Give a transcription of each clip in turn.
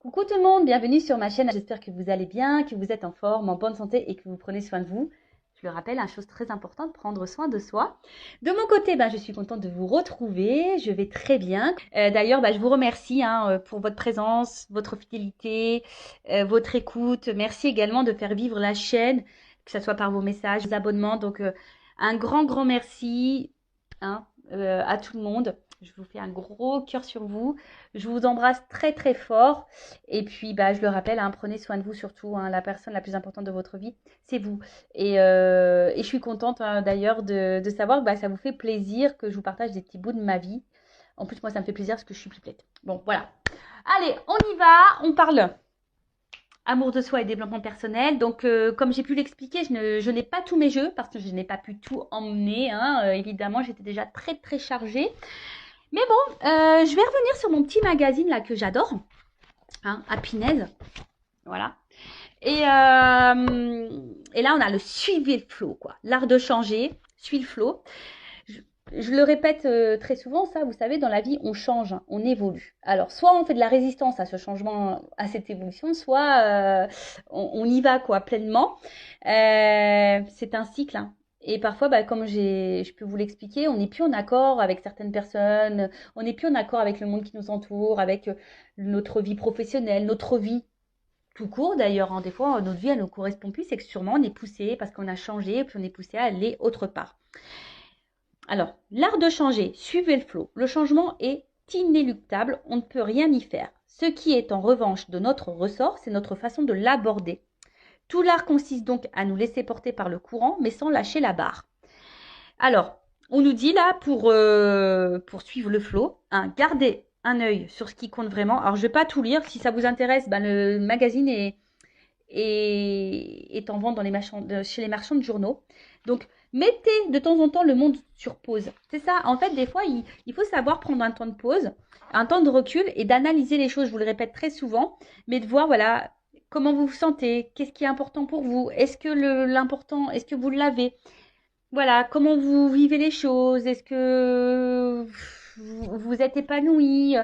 Coucou tout le monde, bienvenue sur ma chaîne. J'espère que vous allez bien, que vous êtes en forme, en bonne santé et que vous prenez soin de vous. Je le rappelle, une chose très importante, prendre soin de soi. De mon côté, je suis contente de vous retrouver. Je vais très bien. D'ailleurs, je vous remercie pour votre présence, votre fidélité, votre écoute. Merci également de faire vivre la chaîne, que ce soit par vos messages, vos abonnements. Donc, un grand merci à tout le monde. Je vous fais un gros cœur sur vous. Je vous embrasse très fort. Et puis, je le rappelle, prenez soin de vous surtout. La personne la plus importante de votre vie, c'est vous. Et je suis contente d'ailleurs de savoir que ça vous fait plaisir que je vous partage des petits bouts de ma vie. En plus, moi, ça me fait plaisir parce que je suis pipelette. Bon, voilà. Allez, on y va. On parle amour de soi et développement personnel. Donc, comme j'ai pu l'expliquer, je n'ai pas tous mes jeux parce que je n'ai pas pu tout emmener. Évidemment, j'étais déjà très chargée. Mais bon, je vais revenir sur mon petit magazine là que j'adore, Happiness, voilà. Et là, on a le suivez le flow, quoi. L'art de changer, suivez le flow. Je le répète très souvent, ça, vous savez, dans la vie, on change, on évolue. Alors, soit on fait de la résistance à ce changement, à cette évolution, soit on y va, quoi, pleinement. C'est un cycle, Et parfois, comme je peux vous l'expliquer, on n'est plus en accord avec certaines personnes, on n'est plus en accord avec le monde qui nous entoure, avec notre vie professionnelle, notre vie tout court d'ailleurs. Des fois, notre vie, elle ne nous correspond plus, c'est que sûrement on est poussé parce qu'on a changé et puis on est poussé à aller autre part. Alors, l'art de changer, suivez le flot. Le changement est inéluctable, on ne peut rien y faire. Ce qui est en revanche de notre ressort, c'est notre façon de l'aborder. Tout l'art consiste donc à nous laisser porter par le courant, mais sans lâcher la barre. Alors, on nous dit là, pour suivre le flot, gardez un œil sur ce qui compte vraiment. Alors, je ne vais pas tout lire. Si ça vous intéresse, le magazine est en vente chez les marchands de journaux. Donc, mettez de temps en temps le monde sur pause. C'est ça. En fait, des fois, il faut savoir prendre un temps de pause, un temps de recul et d'analyser les choses. Je vous le répète très souvent, mais de voir, voilà, comment vous vous sentez, qu'est-ce qui est important pour vous, est-ce que l'important, est-ce que vous l'avez, voilà, comment vous vivez les choses, est-ce que vous êtes épanoui,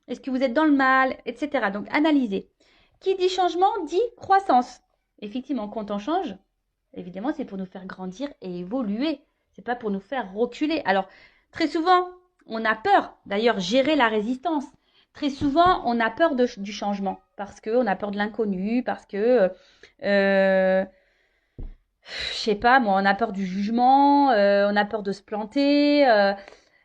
est-ce que vous êtes dans le mal, etc. Donc, analysez. Qui dit changement dit croissance. Effectivement, quand on change, évidemment, c'est pour nous faire grandir et évoluer. C'est pas pour nous faire reculer. Alors, très souvent, on a peur. D'ailleurs, gérer la résistance. Très souvent, on a peur du changement parce qu'on a peur de l'inconnu, parce que, je sais pas, moi, on a peur du jugement, on a peur de se planter,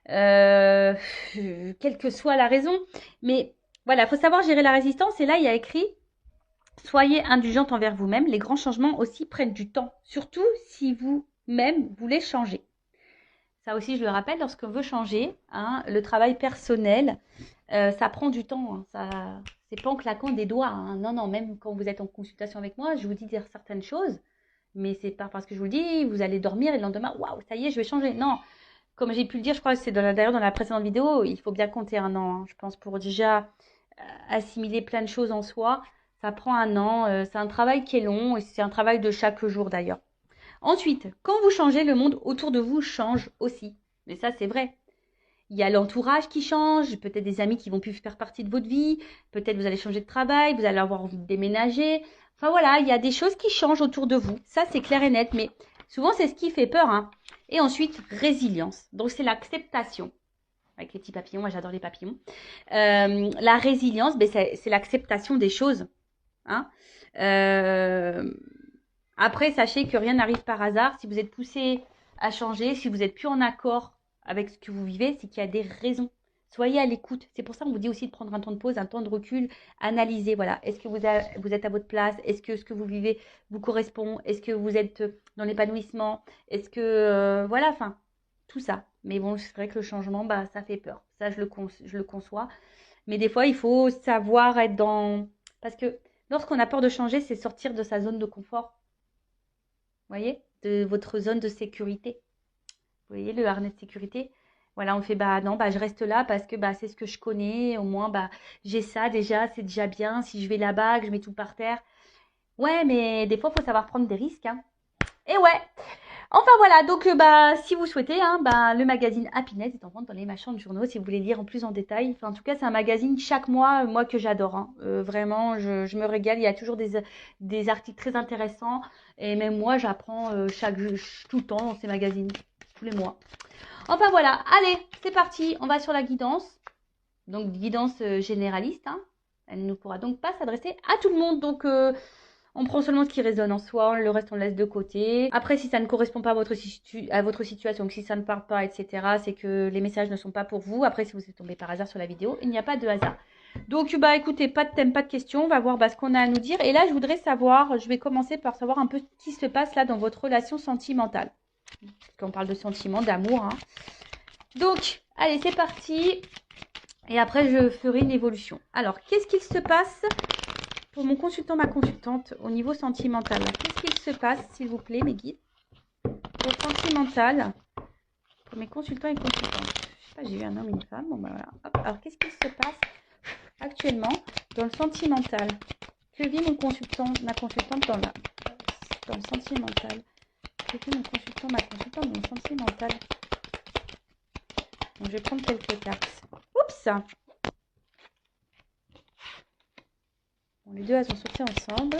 quelle que soit la raison. Mais voilà, il faut savoir gérer la résistance. Et là, il y a écrit soyez indulgente envers vous-même. Les grands changements aussi prennent du temps, surtout si vous-même voulez changer. Ça aussi, je le rappelle, lorsqu'on veut changer, le travail personnel, ça prend du temps. Ça, c'est pas en claquant des doigts. Non, même quand vous êtes en consultation avec moi, je vous dis dire certaines choses, mais c'est pas parce que je vous le dis, vous allez dormir et le lendemain, waouh, ça y est, je vais changer. Non, comme j'ai pu le dire, je crois que c'est d'ailleurs dans la précédente vidéo, il faut bien compter un an, je pense, pour déjà assimiler plein de choses en soi. Ça prend un an, c'est un travail qui est long et c'est un travail de chaque jour d'ailleurs. Ensuite, quand vous changez, le monde autour de vous change aussi. Mais ça, c'est vrai. Il y a l'entourage qui change, peut-être des amis qui vont plus faire partie de votre vie, peut-être vous allez changer de travail, vous allez avoir envie de déménager. Enfin voilà, il y a des choses qui changent autour de vous. Ça, c'est clair et net, mais souvent, c'est ce qui fait peur. Et ensuite, résilience. Donc, c'est l'acceptation. Avec les petits papillons, moi j'adore les papillons. La résilience, c'est l'acceptation des choses. Après, sachez que rien n'arrive par hasard. Si vous êtes poussé à changer, si vous n'êtes plus en accord avec ce que vous vivez, c'est qu'il y a des raisons. Soyez à l'écoute. C'est pour ça qu'on vous dit aussi de prendre un temps de pause, un temps de recul, analyser. Voilà. Est-ce que vous êtes à votre place? Est-ce que ce que vous vivez vous correspond? Est-ce que vous êtes dans l'épanouissement? Est-ce que voilà, tout ça. Mais bon, c'est vrai que le changement, ça fait peur. Ça, je le conçois. Mais des fois, il faut savoir être dans... Parce que lorsqu'on a peur de changer, c'est sortir de sa zone de confort. Vous voyez? De votre zone de sécurité. Vous voyez le harnais de sécurité? Voilà, on fait, non, je reste là parce que c'est ce que je connais. Au moins, j'ai ça déjà, c'est déjà bien. Si je vais là-bas, que je mets tout par terre. Ouais, mais des fois, il faut savoir prendre des risques. Et ouais. Enfin voilà, donc bah, si vous souhaitez, hein, bah, le magazine Happiness est en vente dans les marchands de journaux si vous voulez lire en plus en détail. Enfin, en tout cas, c'est un magazine chaque mois, moi que j'adore. Hein. Vraiment, je me régale. Il y a toujours des articles très intéressants. Et même moi, j'apprends tout le temps dans ces magazines, tous les mois. Enfin voilà, allez, c'est parti. On va sur la guidance. Donc, guidance généraliste. Hein. Elle ne pourra donc pas s'adresser à tout le monde. Donc, on prend seulement ce qui résonne en soi, le reste on laisse de côté. Après, si ça ne correspond pas à votre situation, donc si ça ne parle pas, etc., c'est que les messages ne sont pas pour vous. Après, si vous êtes tombé par hasard sur la vidéo, il n'y a pas de hasard. Donc, bah écoutez, pas de thème, pas de question. On va voir ce qu'on a à nous dire. Et là, je voudrais savoir, je vais commencer par savoir un peu ce qui se passe là dans votre relation sentimentale. Parce qu'on parle de sentiments, d'amour. Hein. Donc, allez, c'est parti. Et après, je ferai une évolution. Alors, qu'est-ce qu'il se passe pour mon consultant, ma consultante, au niveau sentimental? Qu'est-ce qu'il se passe, s'il vous plaît, mes guides? Pour le sentimental, pour mes consultants et consultantes. Je sais pas, j'ai eu un homme et une femme. Bon, bah voilà. Hop. Alors, qu'est-ce qu'il se passe actuellement dans le sentimental? Que vit mon consultant, ma consultante dans le sentimental? Que vit mon consultant, ma consultante dans le sentimental? Donc, je vais prendre quelques cartes. Oups! Bon, les deux, elles sont sorties ensemble.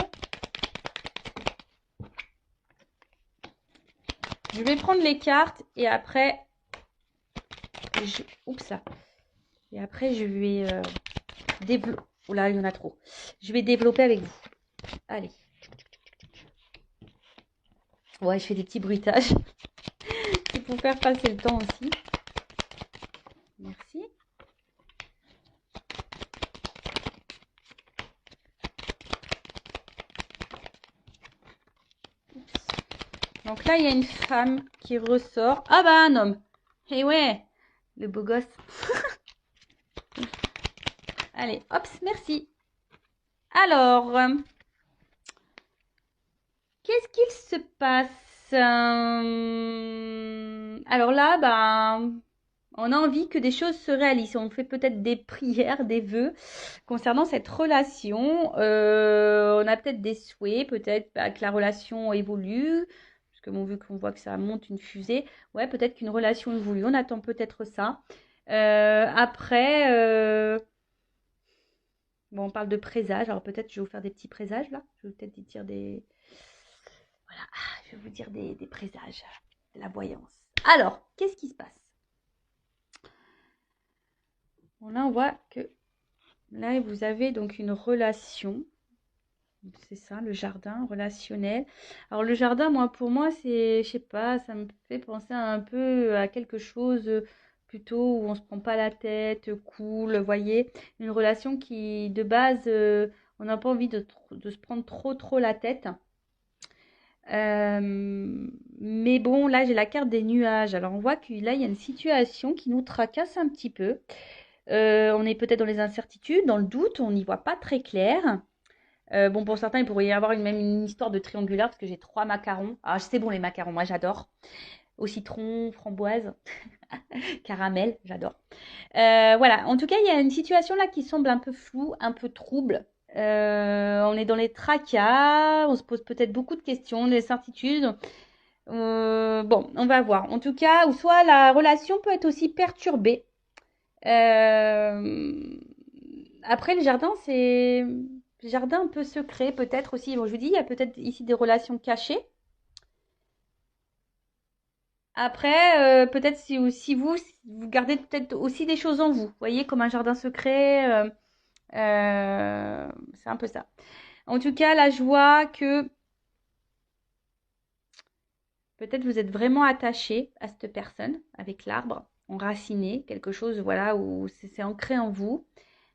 Je vais prendre les cartes et après, Et après, je vais développer. Oh là, il y en a trop. Je vais développer avec vous. Allez. Ouais, je fais des petits bruitages. C'est pour faire passer le temps aussi. Merci. Donc là, il y a une femme qui ressort. Ah bah, un homme. Eh ouais, le beau gosse. Allez, hop, merci. Alors, qu'est-ce qu'il se passe? Alors là, bah, on a envie que des choses se réalisent. On fait peut-être des prières, des vœux concernant cette relation. On a peut-être des souhaits, peut-être que la relation évolue. Parce que bon, vu qu'on voit que ça monte une fusée, ouais, peut-être qu'une relation évolue. On attend peut-être ça. Après, bon, on parle de présages. Alors peut-être je vais vous faire des petits présages là. Je vais peut-être dire des... Voilà, je vais vous dire des présages, de la voyance. Alors, qu'est-ce qui se passe? Bon, là, on voit que là, vous avez donc une relation. C'est ça, le jardin relationnel. Alors, le jardin, pour moi, c'est, je sais pas, ça me fait penser un peu à quelque chose plutôt où on se prend pas la tête, cool, vous voyez. Une relation qui, de base, on n'a pas envie de se prendre trop la tête. Mais bon, là, j'ai la carte des nuages. Alors, on voit que là, il y a une situation qui nous tracasse un petit peu. On est peut-être dans les incertitudes, dans le doute, on n'y voit pas très clair. Bon, pour certains, il pourrait y avoir même une histoire de triangulaire parce que j'ai 3 macarons. Ah, c'est bon les macarons, moi j'adore. Au citron, framboise, caramel, j'adore. Voilà, en tout cas, il y a une situation là qui semble un peu floue, un peu trouble. On est dans les tracas, on se pose peut-être beaucoup de questions, des incertitudes. Bon, on va voir. En tout cas, ou soit la relation peut être aussi perturbée. Après, le jardin, c'est jardin un peu secret, peut-être aussi. Bon, je vous dis, il y a peut-être ici des relations cachées. Après, peut-être si vous gardez peut-être aussi des choses en vous. Vous voyez, comme un jardin secret. C'est un peu ça. En tout cas, là, je vois que peut-être vous êtes vraiment attaché à cette personne avec l'arbre, enraciné, quelque chose, voilà, où c'est ancré en vous.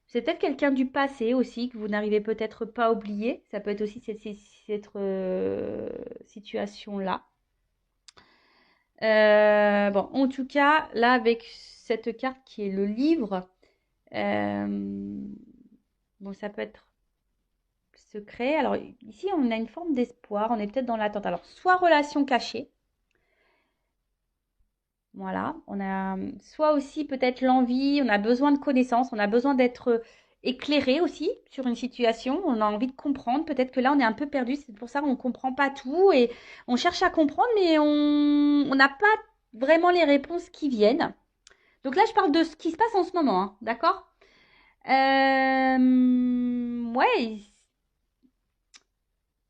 C'est peut-être quelqu'un du passé aussi que vous n'arrivez peut-être pas à oublier. Ça peut être aussi cette situation-là. Bon, en tout cas, là, avec cette carte qui est le livre, bon, ça peut être secret. Alors, ici, on a une forme d'espoir. On est peut-être dans l'attente. Alors, soit relation cachée. Voilà, on a soit aussi peut-être l'envie, on a besoin de connaissances, on a besoin d'être éclairé aussi sur une situation. On a envie de comprendre. Peut-être que là, on est un peu perdu. C'est pour ça qu'on ne comprend pas tout et on cherche à comprendre, mais on n'a pas vraiment les réponses qui viennent. Donc là, je parle de ce qui se passe en ce moment, hein, d'accord? Ouais,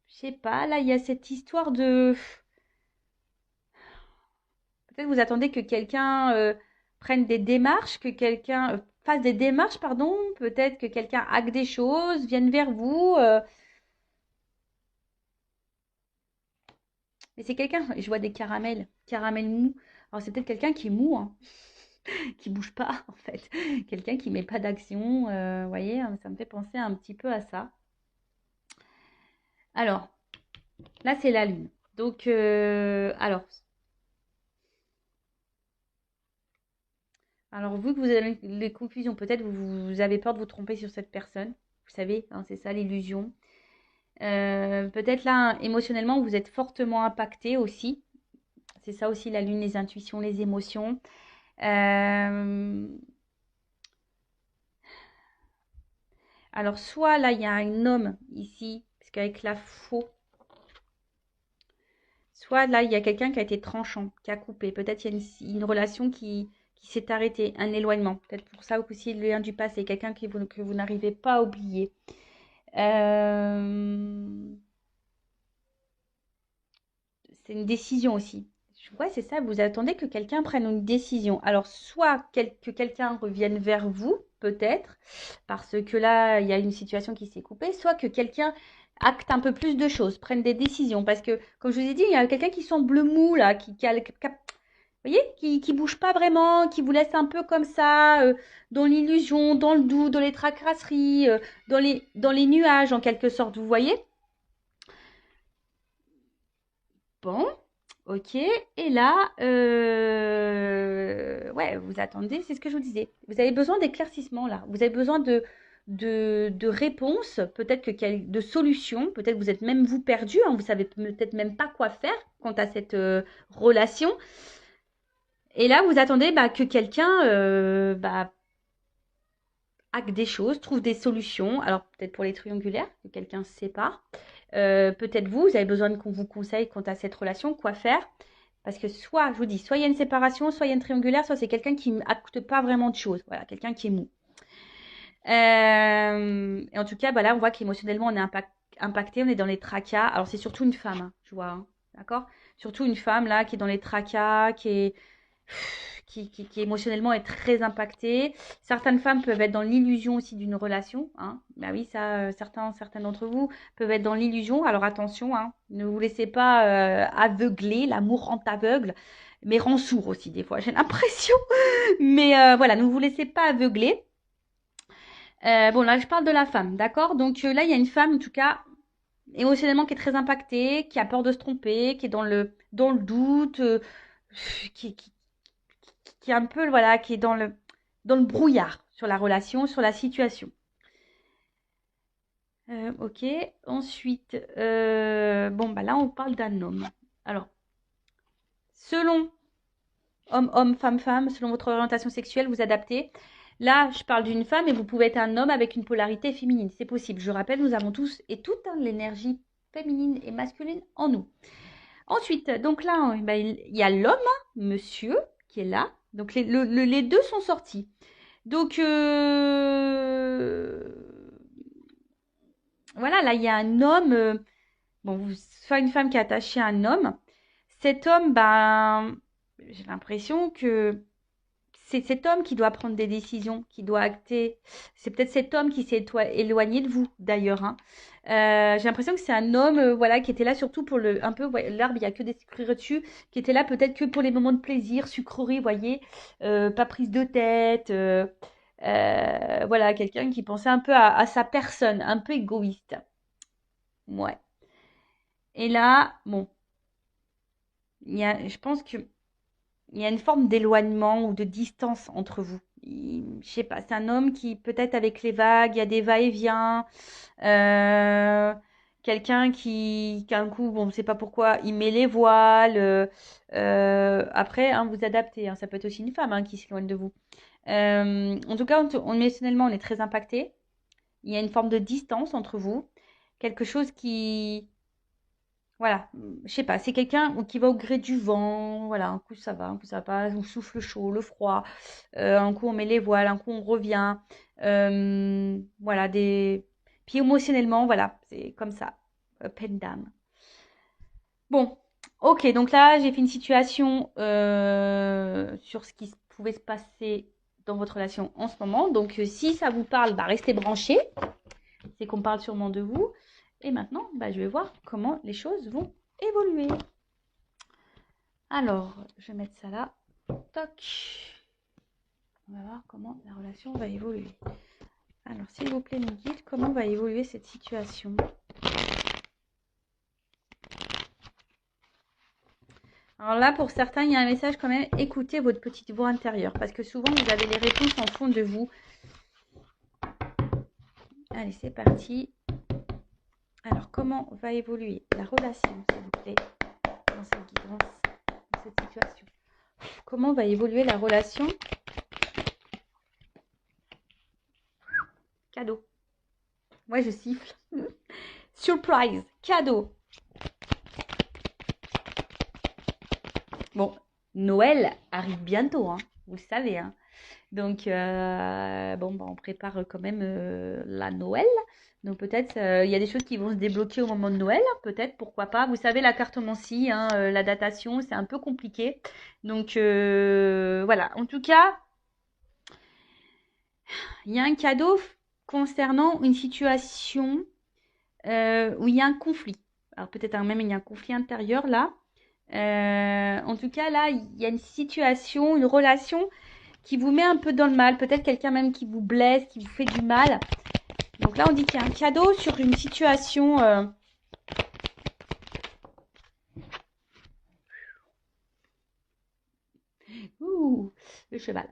je sais pas. Là, il y a cette histoire de. Peut-être vous attendez que quelqu'un prenne des démarches, que quelqu'un fasse des démarches, pardon. Peut-être que quelqu'un hack des choses, vienne vers vous. Mais c'est quelqu'un, je vois des caramels, caramels mous. Alors c'est peut-être quelqu'un qui est mou, hein, qui bouge pas en fait. Quelqu'un qui met pas d'action. Vous voyez, hein, ça me fait penser un petit peu à ça. Alors, là c'est la lune. Donc, alors, vu que vous avez les confusions, peut-être vous avez peur de vous tromper sur cette personne. Vous savez, hein, c'est ça l'illusion. Peut-être là, émotionnellement, vous êtes fortement impacté aussi. C'est ça aussi la lune, les intuitions, les émotions. Euh, alors, soit là, il y a un homme ici, parce qu'avec la faux, soit là, il y a quelqu'un qui a été tranchant, qui a coupé. Peut-être il y a une relation qui s'est arrêtée, un éloignement. Peut-être pour ça aussi le lien du passé, quelqu'un que vous n'arrivez pas à oublier. Euh, c'est une décision aussi. Ouais, c'est ça, vous attendez que quelqu'un prenne une décision. Alors, soit que quelqu'un revienne vers vous, peut-être, parce que là, il y a une situation qui s'est coupée, soit que quelqu'un acte un peu plus de choses, prenne des décisions. Parce que, comme je vous ai dit, il y a quelqu'un qui semble mou, là, vous voyez, qui bouge pas vraiment, qui vous laisse un peu comme ça, dans l'illusion, dans le doute, dans les tracasseries, dans les nuages, en quelque sorte, vous voyez? Bon, ok. Et là, ouais, vous attendez, c'est ce que je vous disais. Vous avez besoin d'éclaircissement là. Vous avez besoin de réponses, peut-être de solutions. Peut-être vous êtes même vous perdu, hein, vous savez peut-être même pas quoi faire quant à cette relation. Et là, vous attendez bah, que quelqu'un bah, hack des choses, trouve des solutions. Alors peut-être pour les triangulaires, que quelqu'un se sépare. Peut-être vous avez besoin qu'on vous conseille quant à cette relation, quoi faire. Parce que soit, je vous dis, soit il y a une séparation, soit il y a une triangulaire, soit c'est quelqu'un qui n'acte pas vraiment de choses. Voilà, quelqu'un qui est mou. Et en tout cas, bah là, on voit qu'émotionnellement, on est impacté, on est dans les tracas. Alors, c'est surtout une femme, hein, je vois, hein, d'accord? Surtout une femme, là, qui est dans les tracas, qui émotionnellement est très impactée. Certaines femmes peuvent être dans l'illusion aussi d'une relation, hein. Bah oui, ça, certains d'entre vous peuvent être dans l'illusion. Alors, attention, hein, ne vous laissez pas aveugler, l'amour rend aveugle, mais rend sourd aussi, des fois, j'ai l'impression. Mais voilà, ne vous laissez pas aveugler. Bon, là, je parle de la femme, d'accord? Donc là, il y a une femme, en tout cas, émotionnellement, qui est très impactée, qui a peur de se tromper, qui est dans le doute, qui, qui, qui est un peu, voilà, qui est dans le brouillard sur la relation, sur la situation. Ok. Ensuite, bon, bah là, on parle d'un homme. Alors, selon homme, femme, selon votre orientation sexuelle, vous adaptez. Là, je parle d'une femme et vous pouvez être un homme avec une polarité féminine. C'est possible. Je rappelle, nous avons tous et toutes hein, l'énergie féminine et masculine en nous. Ensuite, donc là, ben, il y a l'homme, hein, monsieur, qui est là. Donc les deux sont sortis. Donc voilà, là, il y a un homme, bon, soit une femme qui est attachée à un homme. Cet homme, ben, j'ai l'impression que c'est cet homme qui doit prendre des décisions, qui doit acter. C'est peut-être cet homme qui s'est éloigné de vous, d'ailleurs, hein. J'ai l'impression que c'est un homme, voilà, qui était là surtout pour un peu, ouais, l'arbre, il n'y a que des sucreries dessus, qui était là peut-être que pour les moments de plaisir, sucreries, voyez, pas prise de tête. Voilà, quelqu'un qui pensait un peu à sa personne, un peu égoïste. Ouais. Et là, bon, je pense que il y a une forme d'éloignement ou de distance entre vous. Je sais pas, c'est un homme qui, peut-être avec les vagues, il y a des va-et-vient. euh, Quelqu'un qui, un coup, bon, on ne sait pas pourquoi, il met les voiles. Après, hein, vous adaptez. Hein, ça peut être aussi une femme hein, qui s'éloigne de vous. En tout cas, émotionnellement, on est très impacté. il y a une forme de distance entre vous. Quelque chose qui... Voilà, je sais pas, c'est quelqu'un qui va au gré du vent. Voilà, un coup ça va, un coup ça passe. On souffle chaud, le froid. Un coup on met les voiles, un coup on revient. Voilà, des... Puis émotionnellement, voilà, c'est comme ça. Up and down. Bon, ok, donc là, j'ai fait une situation sur ce qui pouvait se passer dans votre relation en ce moment. Donc, si ça vous parle, bah, restez branchés. C'est qu'on parle sûrement de vous. Et maintenant, bah, je vais voir comment les choses vont évoluer. Alors, je vais mettre ça là. Toc. On va voir comment la relation va évoluer. Alors, s'il vous plaît, mes guides, comment va évoluer cette situation? Alors là, pour certains, il y a un message quand même. Écoutez votre petite voix intérieure. Parce que souvent, vous avez les réponses en fond de vous. Allez, c'est parti. Alors, comment va évoluer la relation, s'il vous plaît, dans cette guidance, dans cette situation? Comment va évoluer la relation? Cadeau. Moi, je siffle. Surprise. Cadeau. Bon, Noël arrive bientôt, hein, vous le savez. Hein. Donc, bon, bah, on prépare quand même la Noël. Donc, peut-être, il y a des choses qui vont se débloquer au moment de Noël. Peut-être, pourquoi pas. Vous savez, la cartomancie, hein, la datation, c'est un peu compliqué. Donc, voilà. En tout cas, il y a un cadeau concernant une situation où il y a un conflit. Alors, peut-être même il y a un conflit intérieur là. En tout cas, là, il y a une situation, une relation qui vous met un peu dans le mal. Peut-être quelqu'un même qui vous blesse, qui vous fait du mal. Donc là, on dit qu'il y a un cadeau sur une situation... Ouh, le cheval.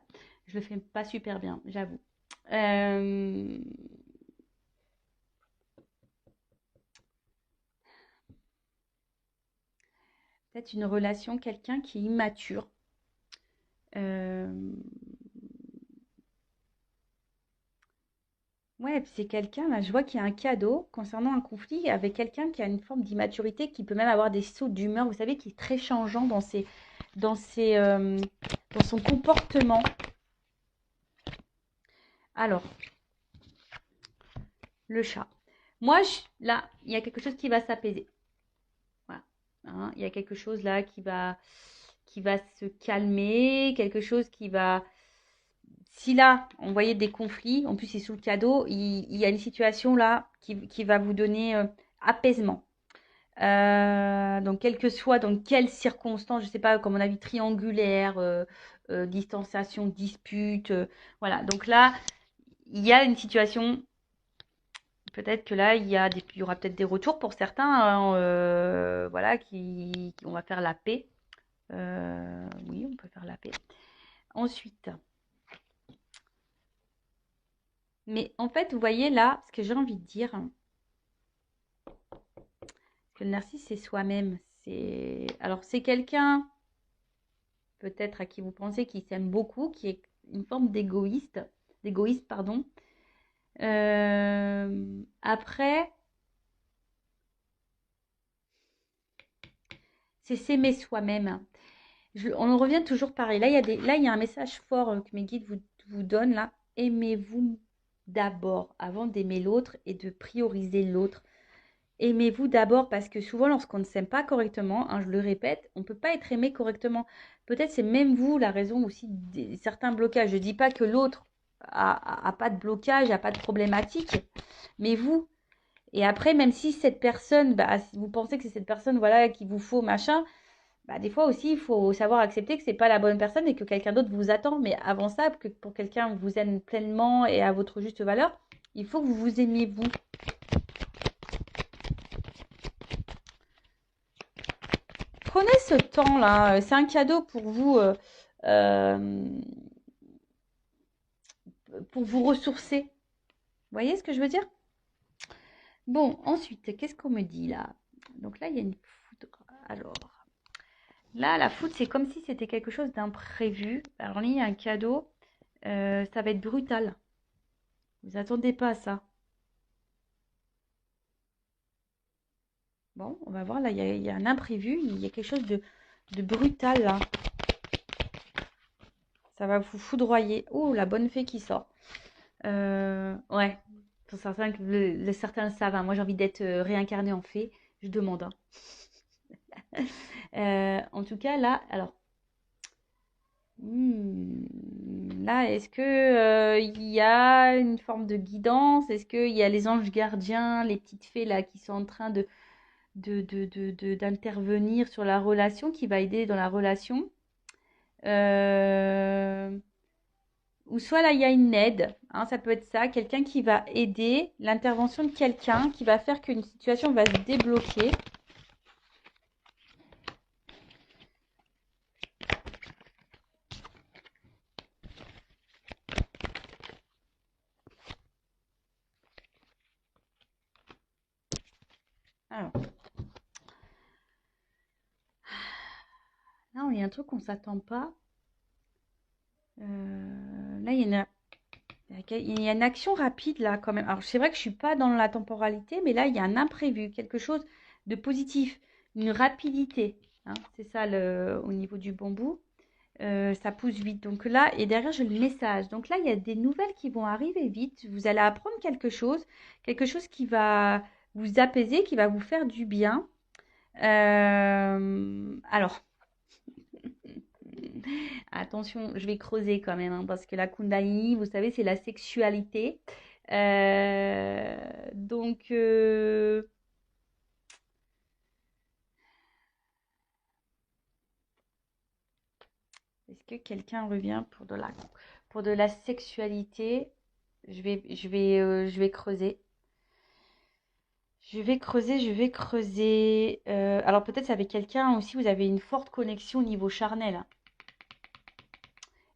Je le fais pas super bien, j'avoue. Peut-être une relation, quelqu'un qui est immature. Ouais, c'est quelqu'un, là, je vois qu'il y a un cadeau concernant un conflit avec quelqu'un qui a une forme d'immaturité, qui peut même avoir des sauts d'humeur, vous savez, qui est très changeant dans ses, dans son comportement. Alors, le chat. Moi, là, il y a quelque chose qui va s'apaiser. Voilà. Hein, il y a quelque chose là qui va se calmer, quelque chose qui va... Si là, on voyait des conflits, en plus c'est sous le cadeau, il y a une situation là qui va vous donner apaisement. Donc, quel que soit dans quelles circonstances, je ne sais pas, comme on a vu, triangulaire, distanciation, dispute, voilà. Donc là, il y a une situation, peut-être que là, il y aura peut-être des retours pour certains, hein, voilà, on va faire la paix. Oui, on peut faire la paix. Ensuite, mais en fait, vous voyez là, ce que j'ai envie de dire, que le narcisse, c'est soi-même. Alors, c'est quelqu'un, peut-être à qui vous pensez, qui s'aime beaucoup, qui est une forme d'égoïste, pardon. Après, c'est s'aimer soi-même. On en revient toujours pareil. Là, il y a un message fort que mes guides vous donnent là. Aimez-vous d'abord avant d'aimer l'autre et de prioriser l'autre. Aimez-vous d'abord parce que souvent, lorsqu'on ne s'aime pas correctement, hein, je le répète, on ne peut pas être aimé correctement. Peut-être c'est même vous la raison aussi de certains blocages. Je ne dis pas que l'autre a pas de blocage, a pas de problématique, mais vous. Et après, même si cette personne, bah, si vous pensez que c'est cette personne voilà, qu'il vous faut, machin, bah, des fois aussi, il faut savoir accepter que c'est pas la bonne personne et que quelqu'un d'autre vous attend. Mais avant ça, que pour quelqu'un vous aime pleinement et à votre juste valeur, il faut que vous vous aimiez vous. Prenez ce temps-là, c'est un cadeau euh, pour vous ressourcer. Vous voyez ce que je veux dire? Bon, ensuite, qu'est-ce qu'on me dit là? Donc là, il y a une foudre. Alors, là, la foudre, c'est comme si c'était quelque chose d'imprévu. Alors là, il y a un cadeau. Ça va être brutal. Vous attendez pas à ça. Bon, on va voir, là, il y a un imprévu, il y a quelque chose de brutal, là. Ça va vous foudroyer. Oh, la bonne fée qui sort. Ouais, pour certains, certains le savent, hein. Moi, j'ai envie d'être réincarnée en fée. Je demande, hein. En tout cas, là, alors, là, est-ce que il y a une forme de guidance? Est-ce qu'il y a les anges gardiens, les petites fées là qui sont en train d'intervenir sur la relation, qui va aider dans la relation? Euh, Ou soit là, il y a une aide, hein, ça peut être ça, quelqu'un qui va aider, l'intervention de quelqu'un qui va faire qu'une situation va se débloquer. Alors, là, il y a un truc qu'on ne s'attend pas. Là, il y a une action rapide là quand même. Alors c'est vrai que je suis pas dans la temporalité, mais là il y a un imprévu, quelque chose de positif, une rapidité, hein. C'est ça au niveau du bambou. Ça pousse vite. Donc là, et derrière j'ai le message. Donc là, il y a des nouvelles qui vont arriver vite. Vous allez apprendre quelque chose qui va vous apaiser, qui va vous faire du bien. Alors, attention, je vais creuser quand même, hein, parce que la Kundalini, vous savez, c'est la sexualité. Donc, est-ce que quelqu'un revient pour de la sexualité? Je vais creuser. Je vais creuser. Alors peut-être avec quelqu'un aussi, vous avez une forte connexion au niveau charnel, hein.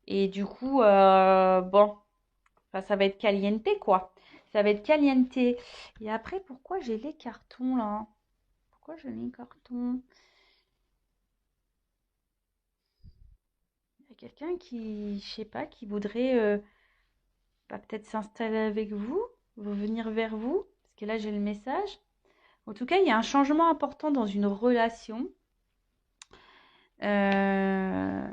Et du coup, bon, enfin, ça va être caliente, quoi. Ça va être caliente. Et après, pourquoi j'ai les cartons là? Pourquoi j'ai les cartons? Il y a quelqu'un qui, je sais pas, qui voudrait bah, peut-être s'installer avec vous, venir vers vous, parce que là j'ai le message. En tout cas, il y a un changement important dans une relation. Euh,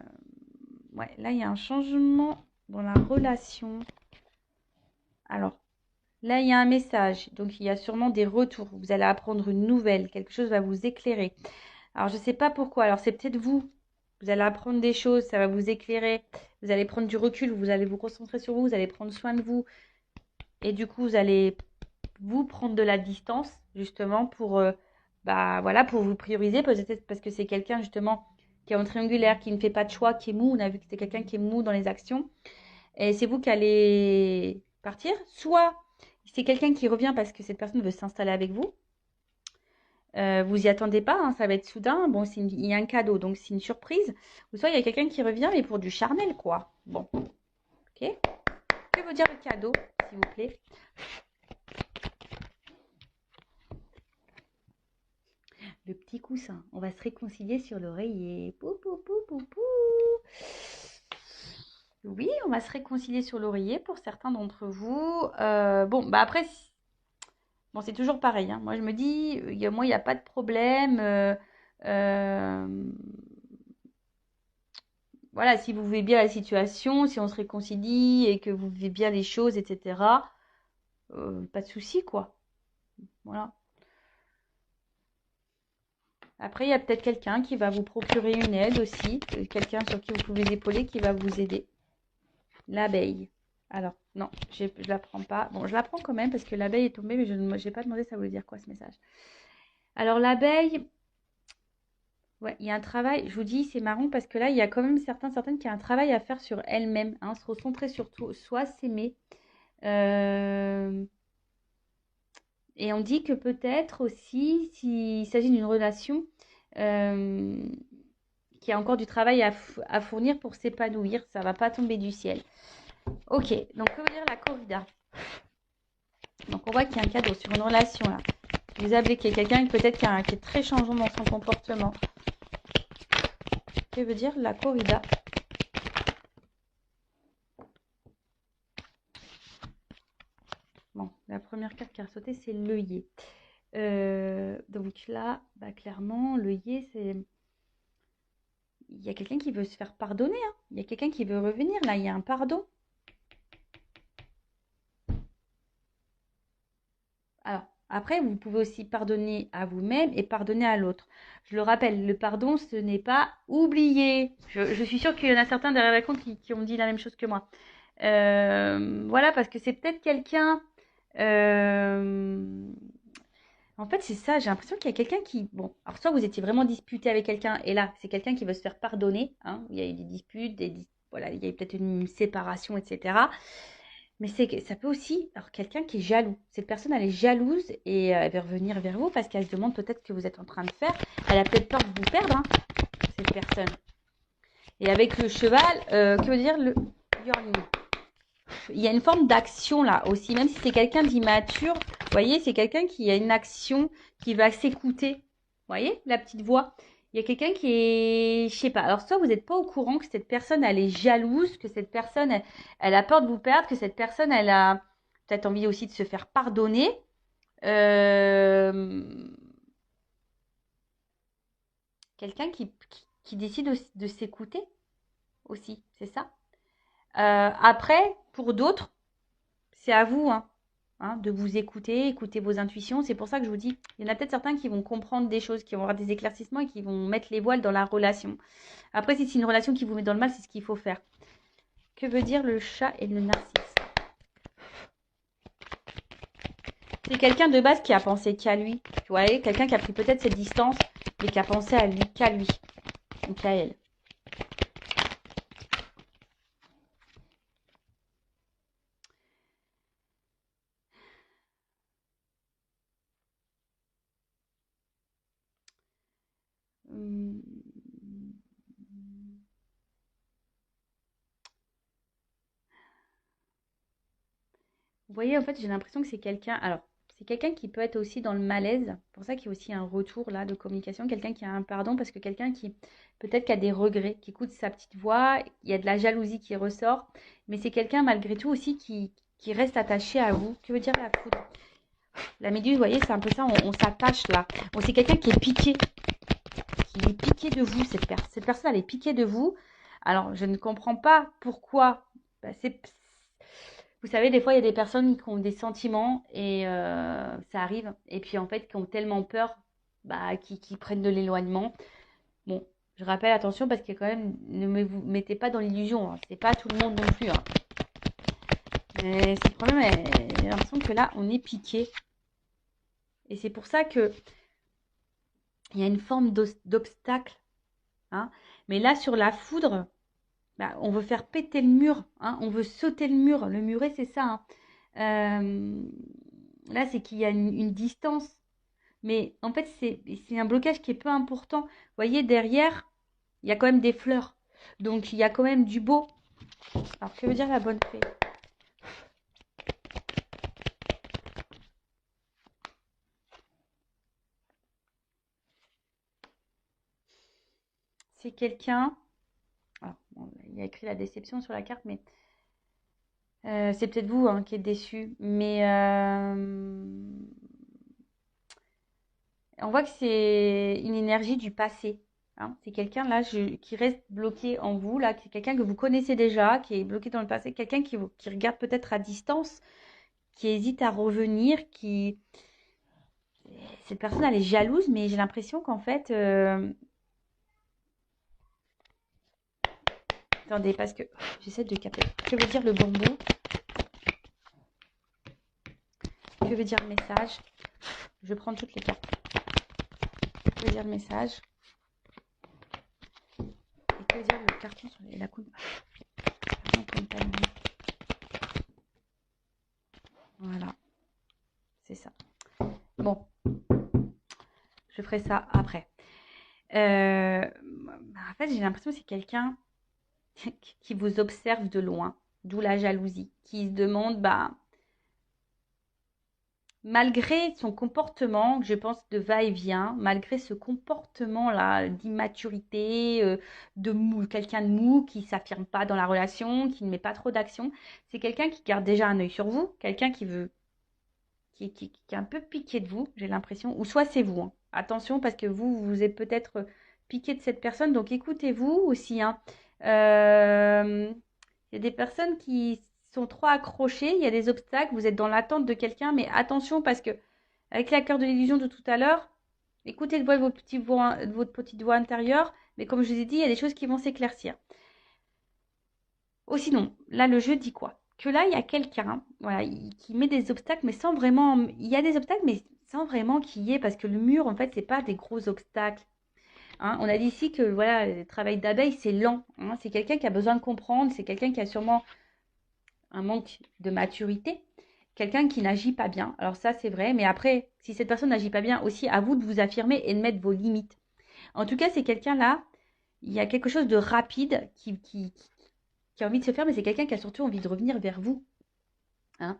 Ouais, là il y a un changement dans la relation. Alors, là il y a un message, donc il y a sûrement des retours. Vous allez apprendre une nouvelle, quelque chose va vous éclairer. Alors, je ne sais pas pourquoi. Alors, c'est peut-être vous. Vous allez apprendre des choses, ça va vous éclairer. Vous allez prendre du recul, vous allez vous concentrer sur vous, vous allez prendre soin de vous. Et du coup, vous allez vous prendre de la distance, justement, pour, bah, voilà, pour vous prioriser. Peut-être parce que c'est quelqu'un, justement, qui est en triangulaire, qui ne fait pas de choix, qui est mou. On a vu que c'est quelqu'un qui est mou dans les actions. Et c'est vous qui allez partir. Soit c'est quelqu'un qui revient parce que cette personne veut s'installer avec vous. Vous y attendez pas, hein, ça va être soudain. Bon, il y a un cadeau, donc c'est une surprise. Ou soit il y a quelqu'un qui revient, mais pour du charnel, quoi. Bon, ok. Que veut dire le cadeau, s'il vous plaît? Le petit coussin. On va se réconcilier sur l'oreiller. Pou, pou, pou, pou, pou. Oui, on va se réconcilier sur l'oreiller pour certains d'entre vous. Bon, bah après, bon, c'est toujours pareil, hein. Moi, je me dis, moi, il n'y a pas de problème. Euh, voilà, si vous vivez bien la situation, si on se réconcilie et que vous vivez bien les choses, etc., pas de souci, quoi. Voilà. Après, il y a peut-être quelqu'un qui va vous procurer une aide aussi, quelqu'un sur qui vous pouvez épauler qui va vous aider. L'abeille. Alors, non, je ne la prends pas. Bon, je la prends quand même parce que l'abeille est tombée, mais je n'ai pas demandé ça voulait dire quoi ce message. Alors, l'abeille, ouais, il y a un travail, je vous dis, c'est marrant parce que là, il y a quand même certaines qui ont un travail à faire sur elles-mêmes, hein, se recentrer sur tout, soit s'aimer. Euh, Et on dit que peut-être aussi, s'il s'agit d'une relation euh, qui a encore du travail à fournir pour s'épanouir, ça ne va pas tomber du ciel. Ok, donc que veut dire la corrida? Donc on voit qu'il y a un cadeau sur une relation là. Vous avez quelqu'un peut-être qui est très changeant dans son comportement. Que veut dire la corrida? Bon, la première carte qui a sauté, c'est l'œillet. Donc là, bah, clairement, le yé, c'est... Il y a quelqu'un qui veut se faire pardonner, hein. Il y a quelqu'un qui veut revenir, là, il y a un pardon. Alors, après, vous pouvez aussi pardonner à vous-même et pardonner à l'autre. Je le rappelle, le pardon, ce n'est pas oublier. Je suis sûre qu'il y en a certains derrière la compte qui ont dit la même chose que moi. Voilà, parce que c'est peut-être quelqu'un... euh, En fait, c'est ça, j'ai l'impression qu'il y a quelqu'un qui... Bon, alors soit vous étiez vraiment disputé avec quelqu'un, et là, c'est quelqu'un qui veut se faire pardonner, hein. Il y a eu des disputes, voilà, il y a eu peut-être une séparation, etc. Mais c'est que ça peut aussi... Alors, quelqu'un qui est jaloux. Cette personne, elle est jalouse et elle veut revenir vers vous parce qu'elle se demande peut-être ce que vous êtes en train de faire. Elle a peut-être peur de vous perdre, hein, cette personne. Et avec le cheval, que veut dire le yearning? Il y a une forme d'action là aussi, même si c'est quelqu'un d'immature. Vous voyez, c'est quelqu'un qui a une action, qui va s'écouter. Vous voyez, la petite voix. Il y a quelqu'un qui est, je sais pas. Alors soit vous n'êtes pas au courant que cette personne, elle est jalouse, que cette personne, elle a peur de vous perdre, que cette personne, elle a peut-être envie aussi de se faire pardonner. Euh, Quelqu'un qui décide de s'écouter aussi, c'est ça. Après, pour d'autres, c'est à vous, hein, de vous écouter, écouter vos intuitions. C'est pour ça que je vous dis, il y en a peut-être certains qui vont comprendre des choses, qui vont avoir des éclaircissements et qui vont mettre les voiles dans la relation. Après, si c'est une relation qui vous met dans le mal, c'est ce qu'il faut faire. Que veut dire le chat et le narcisse? C'est quelqu'un de base qui a pensé qu'à lui. Tu vois, quelqu'un qui a pris peut-être cette distance, mais qui a pensé à lui, qu'à lui, ou qu'à elle. Hum. Vous voyez, en fait, j'ai l'impression que c'est quelqu'un. Alors, c'est quelqu'un qui peut être aussi dans le malaise. C'est pour ça qu'il y a aussi un retour là de communication. Quelqu'un qui a un pardon, parce que quelqu'un qui peut-être qui a des regrets, qui écoute sa petite voix. Il y a de la jalousie qui ressort. Mais c'est quelqu'un malgré tout aussi qui reste attaché à vous. Que veut dire la foudre? La méduse, vous voyez, c'est un peu ça. On s'attache là. Bon, c'est quelqu'un qui est piqué. Qui est piqué de vous, cette personne. Cette personne, elle est piquée de vous. Alors, je ne comprends pas pourquoi. Bah, vous savez, des fois, il y a des personnes qui ont des sentiments et ça arrive. Et puis, en fait, qui ont tellement peur, bah, qui prennent de l'éloignement. Bon, je rappelle, attention, parce que quand même, ne vous mettez pas dans l'illusion, hein. C'est pas tout le monde non plus, hein. Mais c'est le problème, j'ai l'impression que là, on est piqué. Et c'est pour ça que il y a une forme d'obstacle, hein. Mais là, sur la foudre, bah, on veut faire péter le mur, hein. On veut sauter le mur. Le muret, c'est ça, hein. Là, c'est qu'il y a une distance. Mais en fait, c'est un blocage qui est peu important. Vous voyez, derrière, il y a quand même des fleurs. Donc, il y a quand même du beau. Alors, que veut dire la bonne fée? C'est quelqu'un... Alors, bon, il y a écrit la déception sur la carte, mais c'est peut-être vous, hein, qui êtes déçu. Mais on voit que c'est une énergie du passé, hein. C'est quelqu'un là qui reste bloqué en vous, là, c'est quelqu'un que vous connaissez déjà, qui est bloqué dans le passé, quelqu'un qui regarde peut-être à distance, qui hésite à revenir, qui... Cette personne, elle est jalouse, mais j'ai l'impression qu'en fait... Attendez, parce que j'essaie de capter. Que veut dire le bambou? Que veut dire le message? Je vais prendre toutes les cartes. Que veut dire le message? Et que veut dire le carton sur la coupe? Voilà, c'est ça. Bon, je ferai ça après. En fait, j'ai l'impression que c'est quelqu'un qui vous observe de loin, d'où la jalousie, qui se demande, bah, malgré son comportement, je pense, de va-et-vient, malgré ce comportement-là d'immaturité, de mou, quelqu'un de mou qui ne s'affirme pas dans la relation, qui ne met pas trop d'action, c'est quelqu'un qui garde déjà un œil sur vous, quelqu'un qui veut qui est un peu piqué de vous, j'ai l'impression. Ou soit c'est vous, hein. Attention, parce que vous êtes peut-être piqué de cette personne. Donc écoutez-vous aussi, hein. Il y a des personnes qui sont trop accrochées. Il y a des obstacles. Vous êtes dans l'attente de quelqu'un. Mais attention, parce que avec la cœur de l'illusion de tout à l'heure, écoutez le voix de votre petite voix intérieure. Mais comme je vous ai dit, il y a des choses qui vont s'éclaircir. Oh, sinon, là, le jeu dit quoi? Que là, il y a quelqu'un, voilà, qui met des obstacles, mais sans vraiment. Il y a des obstacles, mais sans vraiment qu'il y ait, parce que le mur, en fait, c'est pas des gros obstacles, hein. On a dit ici que voilà, le travail d'abeille, c'est lent, hein. C'est quelqu'un qui a besoin de comprendre, c'est quelqu'un qui a sûrement un manque de maturité, quelqu'un qui n'agit pas bien. Alors ça, c'est vrai, mais après, si cette personne n'agit pas bien, aussi à vous de vous affirmer et de mettre vos limites. En tout cas, c'est quelqu'un là, il y a quelque chose de rapide qui a envie de se faire, mais c'est quelqu'un qui a surtout envie de revenir vers vous, hein.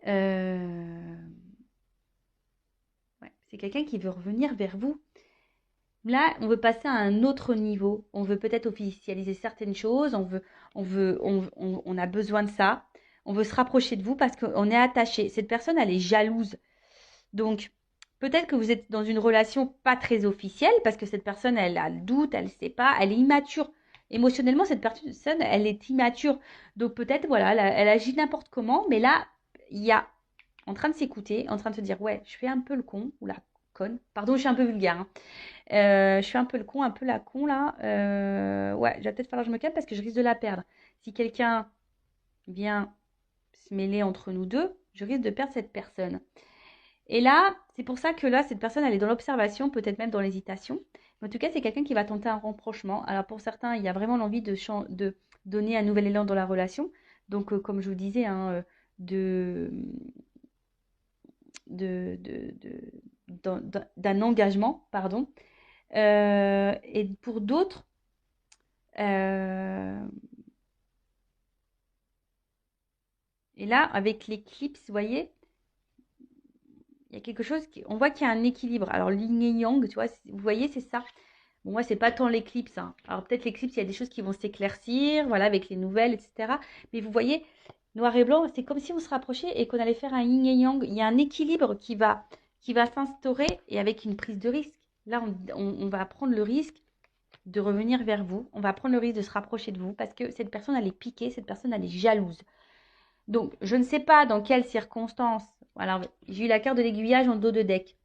Euh, ouais, c'est quelqu'un qui veut revenir vers vous. Là, on veut passer à un autre niveau. On veut peut-être officialiser certaines choses. On a besoin de ça. On veut se rapprocher de vous parce qu'on est attaché. Cette personne, elle est jalouse. Donc, peut-être que vous êtes dans une relation pas très officielle parce que cette personne, elle a le doute, elle ne sait pas, elle est immature. Émotionnellement, cette personne, elle est immature. Donc, peut-être, voilà, elle agit n'importe comment. Mais là, il y a en train de s'écouter, en train de se dire, ouais, je fais un peu le con ou la conne. Pardon, je suis un peu vulgaire, hein. Je suis un peu le con, un peu la con là. Ouais, il va peut-être falloir que je me calme parce que je risque de la perdre. Si quelqu'un vient se mêler entre nous deux, je risque de perdre cette personne. Et là, c'est pour ça que là, cette personne, elle est dans l'observation, peut-être même dans l'hésitation. Mais en tout cas, c'est quelqu'un qui va tenter un rapprochement. Alors pour certains, il y a vraiment l'envie de donner un nouvel élan dans la relation. Donc, comme je vous disais, hein, de, d'un engagement, pardon. Et pour d'autres, euh, et là, avec l'éclipse, vous voyez, il y a quelque chose on voit qu'il y a un équilibre. Alors, yin et yang, tu vois, vous voyez, c'est ça. Bon, moi, c'est pas tant l'éclipse, hein. Alors, peut-être l'éclipse, il y a des choses qui vont s'éclaircir, voilà, avec les nouvelles, etc. Mais vous voyez, noir et blanc, c'est comme si on se rapprochait et qu'on allait faire un yin et yang. Il y a un équilibre qui va s'instaurer et avec une prise de risque. Là, on va prendre le risque de revenir vers vous. On va prendre le risque de se rapprocher de vous parce que cette personne, elle est piquée, cette personne, elle est jalouse. Donc, je ne sais pas dans quelles circonstances. Alors, j'ai eu la carte de l'aiguillage en dos de deck.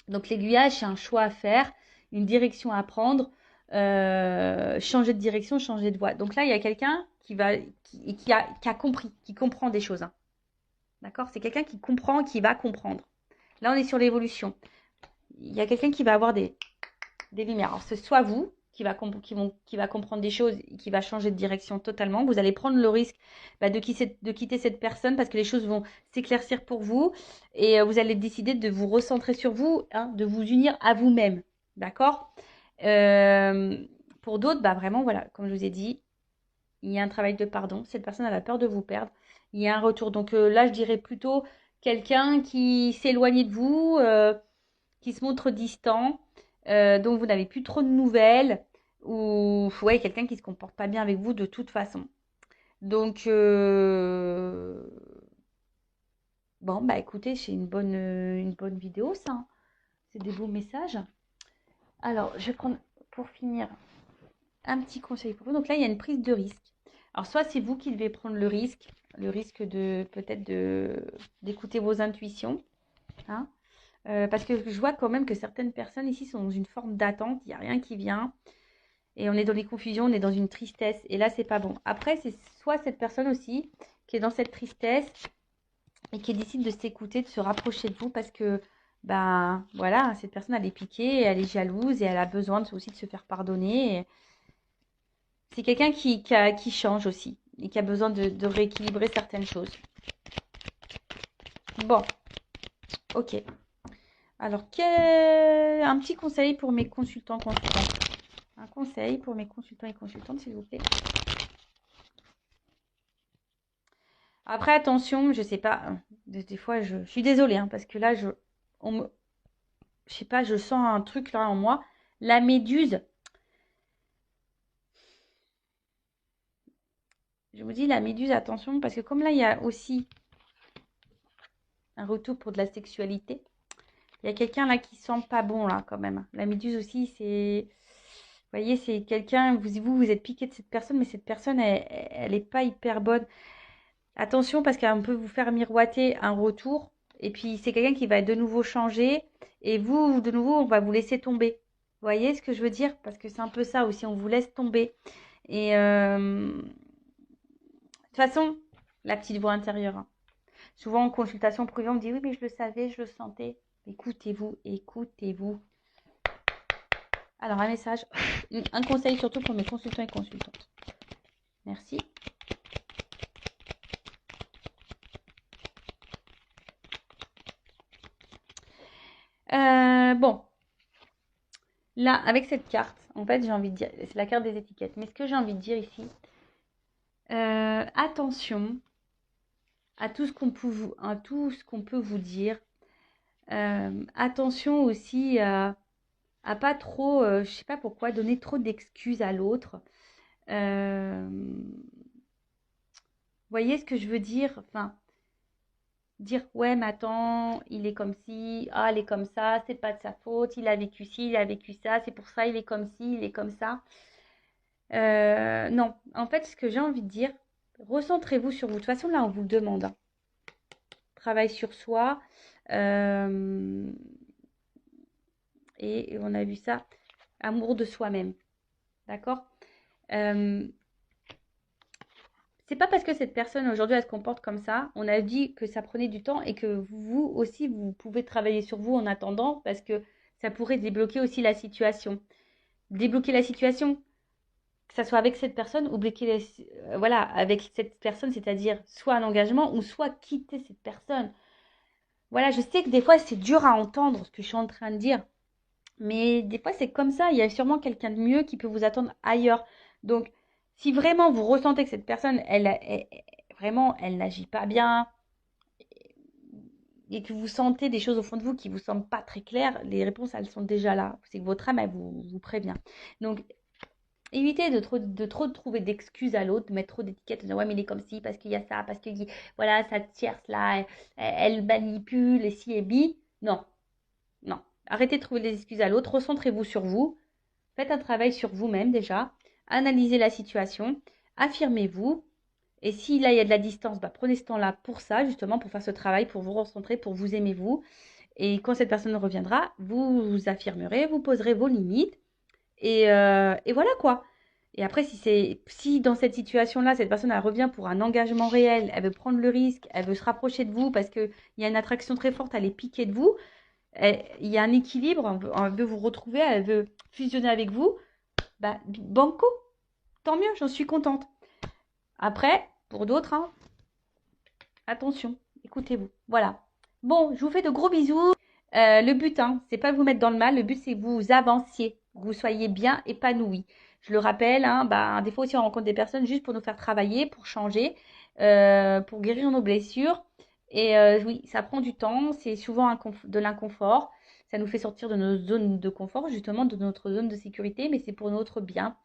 Donc, l'aiguillage, c'est un choix à faire, une direction à prendre, changer de direction, changer de voie. Donc là, il y a quelqu'un qui a compris, qui comprend des choses, hein. D'accord? C'est quelqu'un qui comprend, qui va comprendre. Là, on est sur l'évolution. Il y a quelqu'un qui va avoir des lumières. Alors, c'est soit vous qui va comprendre des choses, qui va changer de direction totalement. Vous allez prendre le risque de quitter cette personne parce que les choses vont s'éclaircir pour vous et vous allez décider de vous recentrer sur vous, hein, de vous unir à vous-même. D'accord? Pour d'autres, vraiment, voilà, comme je vous ai dit, il y a un travail de pardon. Cette personne a la peur de vous perdre. Il y a un retour. Donc là, je dirais plutôt quelqu'un qui s'éloigne de vous, qui se montre distant, dont vous n'avez plus trop de nouvelles, ou ouais, quelqu'un qui ne se comporte pas bien avec vous de toute façon. Donc, bon, écoutez, c'est une bonne vidéo, ça, hein. C'est des beaux messages. Alors, je vais prendre, pour finir, un petit conseil pour vous. Donc là, il y a une prise de risque. Alors, soit c'est vous qui devez prendre le risque de peut-être d'écouter vos intuitions, hein. Parce que je vois quand même que certaines personnes ici sont dans une forme d'attente, il n'y a rien qui vient. Et on est dans les confusions, on est dans une tristesse. Et là, c'est pas bon. Après, c'est soit cette personne aussi qui est dans cette tristesse et qui décide de s'écouter, de se rapprocher de vous parce que, voilà, cette personne, elle est piquée, elle est jalouse et elle a besoin aussi de se faire pardonner. Et c'est quelqu'un qui change aussi et qui a besoin de rééquilibrer certaines choses. Bon, ok. Alors, un petit conseil pour mes consultants, consultantes. Un conseil pour mes consultants et consultantes, s'il vous plaît. Après, attention, je sais pas. Des fois, je suis désolée, hein, parce que là, je sais pas, je sens un truc là en moi. La méduse. Je vous dis la méduse, attention, parce que comme là, il y a aussi un retour pour de la sexualité. Il y a quelqu'un là qui sent pas bon là quand même. La méduse aussi, c'est... Vous voyez, c'est quelqu'un, vous êtes piqué de cette personne, mais cette personne, elle est pas hyper bonne. Attention parce qu'elle peut vous faire miroiter un retour. Et puis, c'est quelqu'un qui va de nouveau changer. Et vous, de nouveau, on va vous laisser tomber. Vous voyez ce que je veux dire? Parce que c'est un peu ça aussi, on vous laisse tomber. Et de toute façon, la petite voix intérieure, hein. Souvent, en consultation privée, on me dit oui, mais je le savais, je le sentais. Écoutez-vous, écoutez-vous. Alors, un message, un conseil surtout pour mes consultants et consultantes. Merci. Bon, là, avec cette carte, en fait, j'ai envie de dire, c'est la carte des étiquettes. Mais ce que j'ai envie de dire ici, attention à tout ce qu'on peut vous dire. Attention aussi à pas trop, je sais pas pourquoi, donner trop d'excuses à l'autre. Voyez ce que je veux dire? Enfin, dire ouais, mais attends, il est comme ci, ah, il est comme ça, c'est pas de sa faute, il a vécu ci, il a vécu ça, c'est pour ça, il est comme ci, il est comme ça. Non, en fait, ce que j'ai envie de dire, recentrez-vous sur vous. De toute façon, là, on vous le demande, hein. Travail sur soi. Et on a vu ça, amour de soi-même. D'accord? C'est pas parce que cette personne aujourd'hui elle se comporte comme ça, on a dit que ça prenait du temps et que vous aussi vous pouvez travailler sur vous en attendant parce que ça pourrait débloquer aussi la situation. Débloquer la situation, que ça soit avec cette personne ou voilà, avec cette personne, c'est-à-dire soit un engagement ou soit quitter cette personne. Voilà, je sais que des fois c'est dur à entendre ce que je suis en train de dire, mais des fois c'est comme ça, il y a sûrement quelqu'un de mieux qui peut vous attendre ailleurs. Donc, si vraiment vous ressentez que cette personne, vraiment, elle n'agit pas bien et que vous sentez des choses au fond de vous qui ne vous semblent pas très claires, les réponses, elles sont déjà là. C'est que votre âme, elle vous prévient. Donc, évitez de trop trouver d'excuses à l'autre, de mettre trop d'étiquettes, de dire ouais, mais il est comme ci, parce qu'il y a ça, parce que voilà, cette tierce là, elle manipule, et si et bi. Non, non. Arrêtez de trouver des excuses à l'autre, recentrez-vous sur vous, faites un travail sur vous-même déjà, analysez la situation, affirmez-vous. Et si là il y a de la distance, bah, prenez ce temps-là pour ça, justement, pour faire ce travail, pour vous recentrer, pour vous aimer vous. Et quand cette personne reviendra, vous vous affirmerez, vous poserez vos limites. Et voilà quoi. Et après, si dans cette situation-là, cette personne elle revient pour un engagement réel, elle veut prendre le risque, elle veut se rapprocher de vous parce qu'il y a une attraction très forte, elle est piquée de vous, il y a un équilibre, elle veut vous retrouver, elle veut fusionner avec vous, bah, banco, tant mieux, j'en suis contente. Après, pour d'autres, hein, attention, écoutez-vous. Voilà. Bon, je vous fais de gros bisous. Le but, hein, c'est pas de vous mettre dans le mal. Le but, c'est que vous avanciez, que vous soyez bien épanouis. Je le rappelle, hein, bah, des fois aussi, on rencontre des personnes juste pour nous faire travailler, pour changer, pour guérir nos blessures. Et oui, ça prend du temps. C'est souvent de l'inconfort. Ça nous fait sortir de nos zones de confort, justement, de notre zone de sécurité, mais c'est pour notre bien.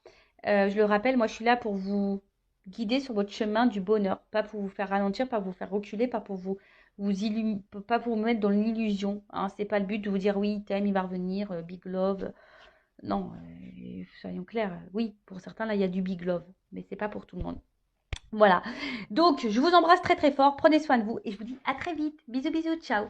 Je le rappelle, moi, je suis là pour vous guider sur votre chemin du bonheur, pas pour vous faire ralentir, pas pour vous faire reculer, pas pour pas pour vous mettre dans l'illusion, hein. C'est pas le but de vous dire oui, t'aimes, il va revenir, big love. Non, soyons clairs. Oui, pour certains, là, il y a du big love, mais c'est pas pour tout le monde. Voilà. Donc, je vous embrasse très très fort. Prenez soin de vous et je vous dis à très vite. Bisous, bisous, ciao.